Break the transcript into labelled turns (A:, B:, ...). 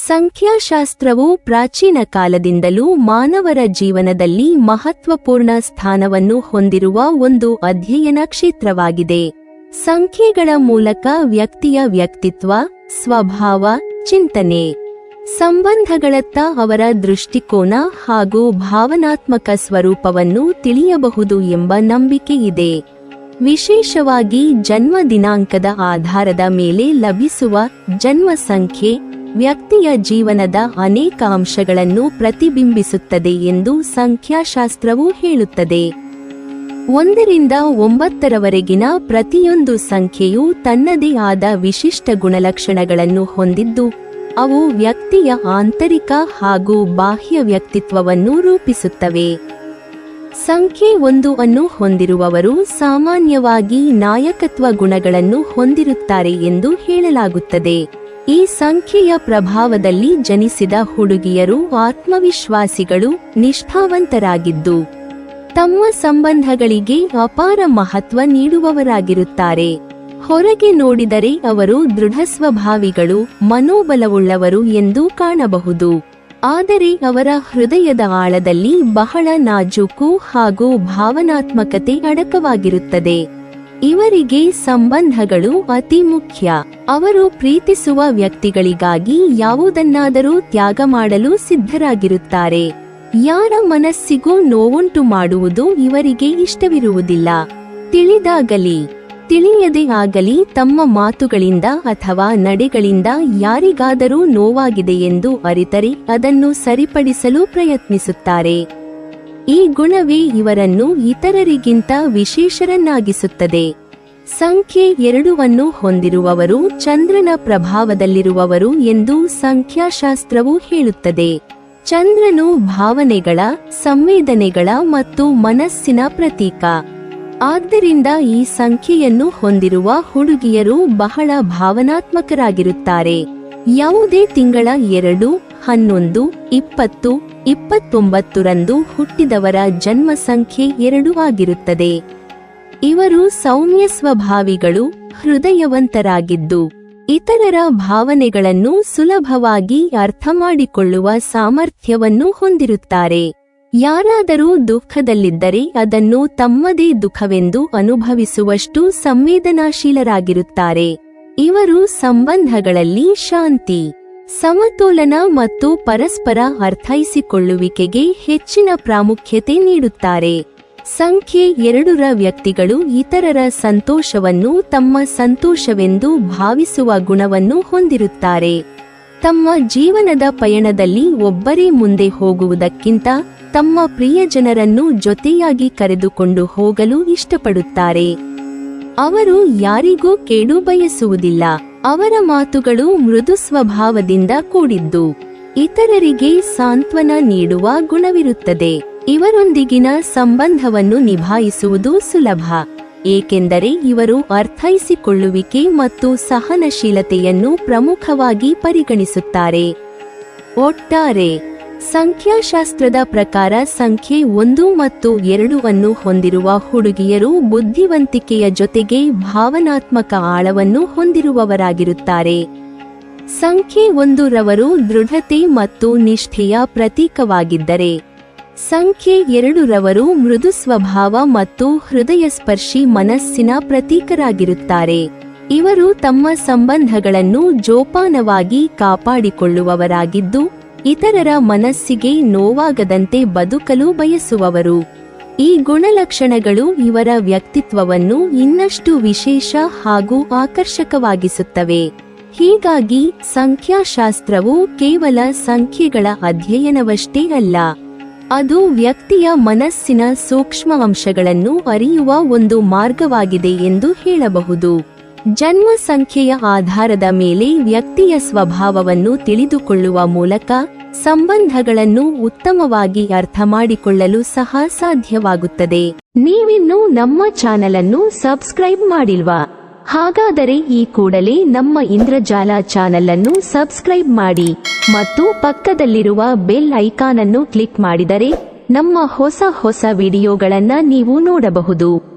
A: ಸಂಖ್ಯಾಶಾಸ್ತ್ರವು ಪ್ರಾಚೀನ ಕಾಲದಿಂದಲೂ ಮಾನವರ ಜೀವನದಲ್ಲಿ ಮಹತ್ವಪೂರ್ಣ ಸ್ಥಾನವನ್ನು ಹೊಂದಿರುವ ಒಂದು ಅಧ್ಯಯನ ಕ್ಷೇತ್ರವಾಗಿದೆ. ಸಂಖ್ಯೆಗಳ ಮೂಲಕ ವ್ಯಕ್ತಿಯ ವ್ಯಕ್ತಿತ್ವ, ಸ್ವಭಾವ, ಚಿಂತನೆ, ಸಂಬಂಧಗಳತ್ತ ಅವರ ದೃಷ್ಟಿಕೋನ ಹಾಗೂ ಭಾವನಾತ್ಮಕ ಸ್ವರೂಪವನ್ನು ತಿಳಿಯಬಹುದು ಎಂಬ ನಂಬಿಕೆ ಇದೆ. ವಿಶೇಷವಾಗಿ ಜನ್ಮ ದಿನಾಂಕದ ಆಧಾರದ ಮೇಲೆ ಲಭಿಸುವ ಜನ್ಮ ಸಂಖ್ಯೆ ವ್ಯಕ್ತಿಯ ಜೀವನದ ಅನೇಕ ಅಂಶಗಳನ್ನು ಪ್ರತಿಬಿಂಬಿಸುತ್ತದೆ ಎಂದು ಸಂಖ್ಯಾಶಾಸ್ತ್ರವು ಹೇಳುತ್ತದೆ. 1 ರಿಂದ 9ರವರೆಗಿನ ಪ್ರತಿಯೊಂದು ಸಂಖ್ಯೆಯು ತನ್ನದೇ ಆದ ವಿಶಿಷ್ಟ ಗುಣಲಕ್ಷಣಗಳನ್ನು ಹೊಂದಿದ್ದು, ಅವು ವ್ಯಕ್ತಿಯ ಆಂತರಿಕ ಹಾಗೂ ಬಾಹ್ಯ ವ್ಯಕ್ತಿತ್ವವನ್ನು ರೂಪಿಸುತ್ತವೆ. ಸಂಖ್ಯೆ 1 ಅನ್ನು ಹೊಂದಿರುವವರು ಸಾಮಾನ್ಯವಾಗಿ ನಾಯಕತ್ವ ಗುಣಗಳನ್ನು ಹೊಂದಿರುತ್ತಾರೆ ಎಂದು ಹೇಳಲಾಗುತ್ತದೆ. ಈ ಸಂಖ್ಯೆಯ ಪ್ರಭಾವದಲ್ಲಿ ಜನಿಸಿದ ಹುಡುಗಿಯರು ಆತ್ಮವಿಶ್ವಾಸಿಗಳು, ನಿಷ್ಠಾವಂತರಾಗಿದ್ದು, ತಮ್ಮ ಸಂಬಂಧಗಳಿಗೆ ಅಪಾರ ಮಹತ್ವ ನೀಡುವವರಾಗಿರುತ್ತಾರೆ. ಹೊರಗೆ ನೋಡಿದರೆ ಅವರು ದೃಢಸ್ವಭಾವಿಗಳು, ಮನೋಬಲವುಳ್ಳವರು ಎಂದು ಕಾಣಬಹುದು. ಆದರೆ ಅವರ ಹೃದಯದ ಆಳದಲ್ಲಿ ಬಹಳ ನಾಜೂಕು ಹಾಗೂ ಭಾವನಾತ್ಮಕತೆ ಅಡಕವಾಗಿರುತ್ತದೆ. ಇವರಿಗೆ ಸಂಬಂಧಗಳು ಅತಿ ಮುಖ್ಯ. ಅವರು ಪ್ರೀತಿಸುವ ವ್ಯಕ್ತಿಗಳಿಗಾಗಿ ಯಾವುದನ್ನಾದರೂ ತ್ಯಾಗ ಮಾಡಲು ಸಿದ್ಧರಾಗಿರುತ್ತಾರೆ. ಯಾರ ಮನಸ್ಸಿಗೂ ನೋವುಂಟು ಮಾಡುವುದು ಇವರಿಗೆ ಇಷ್ಟವಿರುವುದಿಲ್ಲ. ತಿಳಿದಾಗಲಿ ತಿಳಿಯದೇ ಆಗಲಿ ತಮ್ಮ ಮಾತುಗಳಿಂದ ಅಥವಾ ನಡೆಗಳಿಂದ ಯಾರಿಗಾದರೂ ನೋವಾಗಿದೆ ಎಂದು ಅರಿತರೆ ಅದನ್ನು ಸರಿಪಡಿಸಲು ಪ್ರಯತ್ನಿಸುತ್ತಾರೆ. ಈ ಗುಣವೇ ಇವರನ್ನು ಇತರರಿಗಿಂತ ವಿಶೇಷರನ್ನಾಗಿಸುತ್ತದೆ. ಸಂಖ್ಯೆ 2 ಅನ್ನು ಹೊಂದಿರುವವರು ಚಂದ್ರನ ಪ್ರಭಾವದಲ್ಲಿರುವವರು ಎಂದು ಸಂಖ್ಯಾಶಾಸ್ತ್ರವು ಹೇಳುತ್ತದೆ. ಚಂದ್ರನು ಭಾವನೆಗಳ, ಸಂವೇದನೆಗಳ ಮತ್ತು ಮನಸ್ಸಿನ ಪ್ರತೀಕ. ಆದ್ದರಿಂದ ಈ ಸಂಖ್ಯೆಯನ್ನು ಹೊಂದಿರುವ ಹುಡುಗಿಯರು ಬಹಳ ಭಾವನಾತ್ಮಕರಾಗಿರುತ್ತಾರೆ. ಯಾವುದೇ ತಿಂಗಳ 2, 11, 20, 29ರಂದು ಹುಟ್ಟಿದವರ ಜನ್ಮ ಸಂಖ್ಯೆ 2 ಆಗಿರುತ್ತದೆ. ಇವರು ಸೌಮ್ಯ ಸ್ವಭಾವಿಗಳು, ಹೃದಯವಂತರಾಗಿದ್ದು, ಇತರರ ಭಾವನೆಗಳನ್ನು ಸುಲಭವಾಗಿ ಅರ್ಥಮಾಡಿಕೊಳ್ಳುವ ಸಾಮರ್ಥ್ಯವನ್ನು ಹೊಂದಿರುತ್ತಾರೆ. ಯಾರಾದರೂ ದುಃಖದಲ್ಲಿದ್ದರೆ ಅದನ್ನು ತಮ್ಮದೇ ದುಃಖವೆಂದು ಅನುಭವಿಸುವಷ್ಟು ಸಂವೇದನಾಶೀಲರಾಗಿರುತ್ತಾರೆ. ಇವರು ಸಂಬಂಧಗಳಲ್ಲಿ ಶಾಂತಿ, ಸಮತೋಲನ ಮತ್ತು ಪರಸ್ಪರ ಅರ್ಥೈಸಿಕೊಳ್ಳುವಿಕೆಗೆ ಹೆಚ್ಚಿನ ಪ್ರಾಮುಖ್ಯತೆ ನೀಡುತ್ತಾರೆ. ಸಂಖ್ಯೆ 2ರ ವ್ಯಕ್ತಿಗಳು ಇತರರ ಸಂತೋಷವನ್ನು ತಮ್ಮ ಸಂತೋಷವೆಂದು ಭಾವಿಸುವ ಗುಣವನ್ನು ಹೊಂದಿರುತ್ತಾರೆ. ತಮ್ಮ ಜೀವನದ ಪಯಣದಲ್ಲಿ ಒಬ್ಬರೇ ಮುಂದೆ ಹೋಗುವುದಕ್ಕಿಂತ ತಮ್ಮ ಪ್ರಿಯಜನರನ್ನು ಜೊತೆಯಾಗಿ ಕರೆದುಕೊಂಡು ಹೋಗಲು ಇಷ್ಟಪಡುತ್ತಾರೆ. ಅವರು ಯಾರಿಗೂ ಕೇಡು ಬಯಸುವುದಿಲ್ಲ. ಅವರ ಮಾತುಗಳು ಮೃದು ಸ್ವಭಾವದಿಂದ ಕೂಡಿದ್ದು, ಇತರರಿಗೆ ಸಾಂತ್ವನ ನೀಡುವ ಗುಣವಿರುತ್ತದೆ. ಇವರೊಂದಿಗಿನ ಸಂಬಂಧವನ್ನು ನಿಭಾಯಿಸುವುದು ಸುಲಭ, ಏಕೆಂದರೆ ಇವರು ಅರ್ಥೈಸಿಕೊಳ್ಳುವಿಕೆ ಮತ್ತು ಸಹನಶೀಲತೆಯನ್ನು ಪ್ರಮುಖವಾಗಿ ಪರಿಗಣಿಸುತ್ತಾರೆ. ಒಟ್ಟಾರೆ ಸಂಖ್ಯಾಶಾಸ್ತ್ರದ ಪ್ರಕಾರ ಸಂಖ್ಯೆ 1 ಮತ್ತು 2 ಅನ್ನು ಹೊಂದಿರುವ ಹುಡುಗಿಯರು ಬುದ್ಧಿವಂತಿಕೆಯ ಜೊತೆಗೆ ಭಾವನಾತ್ಮಕ ಆಳವನ್ನು ಹೊಂದಿರುವವರಾಗಿರುತ್ತಾರೆ. ಸಂಖ್ಯೆ 1ರವರು ದೃಢತೆ ಮತ್ತು ನಿಷ್ಠೆಯ ಪ್ರತೀಕವಾಗಿದ್ದರೆ, ಸಂಖ್ಯೆ 2ರವರು ಮೃದು ಸ್ವಭಾವ ಮತ್ತು ಹೃದಯಸ್ಪರ್ಶಿ ಮನಸ್ಸಿನ ಪ್ರತೀಕರಾಗಿರುತ್ತಾರೆ. ಇವರು ತಮ್ಮ ಸಂಬಂಧಗಳನ್ನು ಜೋಪಾನವಾಗಿ ಕಾಪಾಡಿಕೊಳ್ಳುವವರಾಗಿದ್ದು, ಇತರರ ಮನಸ್ಸಿಗೆ ನೋವಾಗದಂತೆ ಬದುಕಲು ಬಯಸುವವರು. ಈ ಗುಣಲಕ್ಷಣಗಳು ಇವರ ವ್ಯಕ್ತಿತ್ವವನ್ನು ಇನ್ನಷ್ಟು ವಿಶೇಷ ಹಾಗೂ ಆಕರ್ಷಕವಾಗಿಸುತ್ತವೆ. ಹೀಗಾಗಿ ಸಂಖ್ಯಾಶಾಸ್ತ್ರವು ಕೇವಲ ಸಂಖ್ಯೆಗಳ ಅಧ್ಯಯನವಷ್ಟೇ ಅಲ್ಲ, ಅದು ವ್ಯಕ್ತಿಯ ಮನಸ್ಸಿನ ಸೂಕ್ಷ್ಮ ಅಂಶಗಳನ್ನು ಅರಿಯುವ ಒಂದು ಮಾರ್ಗವಾಗಿದೆ ಎಂದು ಹೇಳಬಹುದು. ಜನ್ಮ ಸಂಖ್ಯೆಯ ಆಧಾರದ ಮೇಲೆ ವ್ಯಕ್ತಿಯ ಸ್ವಭಾವವನ್ನು ತಿಳಿದುಕೊಳ್ಳುವ ಮೂಲಕ ಸಂಬಂಧಗಳನ್ನು ಉತ್ತಮವಾಗಿ ಅರ್ಥಮಾಡಿಕೊಳ್ಳಲು ಸಹ ಸಾಧ್ಯವಾಗುತ್ತದೆ. ನೀವಿನ್ನೂ ನಮ್ಮ ಚಾನೆಲ್ ಅನ್ನು ಸಬ್ಸ್ಕ್ರೈಬ್ ಮಾಡಿಲ್ವಾ? ಹಾಗಾದರೆ ಈ ಕೂಡಲೇ ನಮ್ಮ ಇಂದ್ರಜಾಲ ಚಾನೆಲ್ ಅನ್ನು ಸಬ್ಸ್ಕ್ರೈಬ್ ಮಾಡಿ ಮತ್ತು ಪಕ್ಕದಲ್ಲಿರುವ ಬೆಲ್ ಐಕಾನ್ ಅನ್ನು ಕ್ಲಿಕ್ ಮಾಡಿದರೆ ನಮ್ಮ ಹೊಸ ವಿಡಿಯೋಗಳನ್ನು ನೀವು ನೋಡಬಹುದು.